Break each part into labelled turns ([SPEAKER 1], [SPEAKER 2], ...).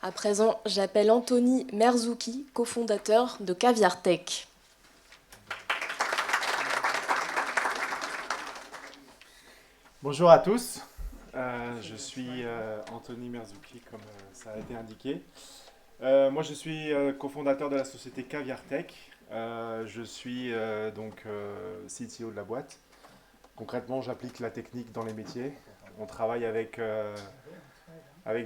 [SPEAKER 1] À présent, j'appelle Anthony Merzouki, cofondateur de Caviar Tech.
[SPEAKER 2] Bonjour à tous, je suis Anthony Merzouki comme ça a été indiqué. Moi je suis cofondateur de la société Caviar Tech. Je suis CTO de la boîte. Concrètement j'applique la technique dans les métiers. On travaille avec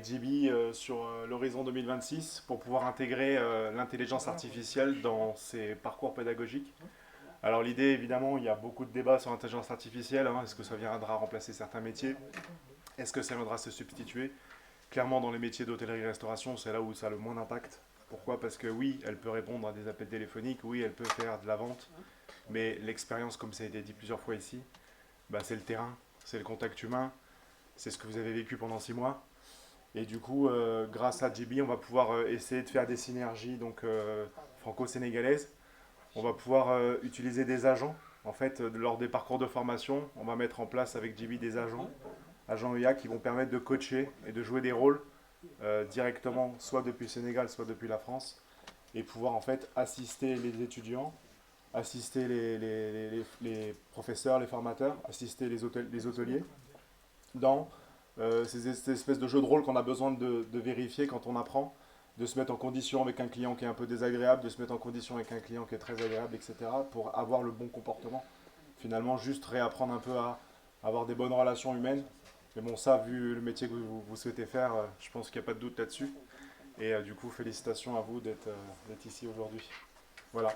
[SPEAKER 2] JB sur l'horizon 2026 pour pouvoir intégrer l'intelligence artificielle dans ses parcours pédagogiques. Alors l'idée, évidemment, il y a beaucoup de débats sur l'intelligence artificielle. Est-ce que ça viendra remplacer certains métiers? Est-ce que ça viendra se substituer? Clairement, dans les métiers d'hôtellerie-restauration, c'est là où ça a le moins d'impact. Pourquoi? Parce que oui, elle peut répondre à des appels téléphoniques, oui, elle peut faire de la vente, mais l'expérience, comme ça a été dit plusieurs fois ici, bah, c'est le terrain, c'est le contact humain, c'est ce que vous avez vécu pendant 6 mois. Et du coup, grâce à JB, on va pouvoir essayer de faire des synergies franco-sénégalaises. On va pouvoir utiliser des agents. En fait, lors des parcours de formation, on va mettre en place avec JB des agents IA qui vont permettre de coacher et de jouer des rôles directement, soit depuis le Sénégal, soit depuis la France, et pouvoir en fait assister les étudiants, assister les professeurs, les formateurs, assister les hôteliers dans ces espèces de jeux de rôle qu'on a besoin de vérifier quand on apprend, de se mettre en condition avec un client qui est un peu désagréable, de se mettre en condition avec un client qui est très agréable, etc., pour avoir le bon comportement. Finalement, juste réapprendre un peu à avoir des bonnes relations humaines. Mais bon, ça, vu le métier que vous souhaitez faire, je pense qu'il n'y a pas de doute là-dessus. Et du coup, félicitations à vous d'être ici aujourd'hui. Voilà.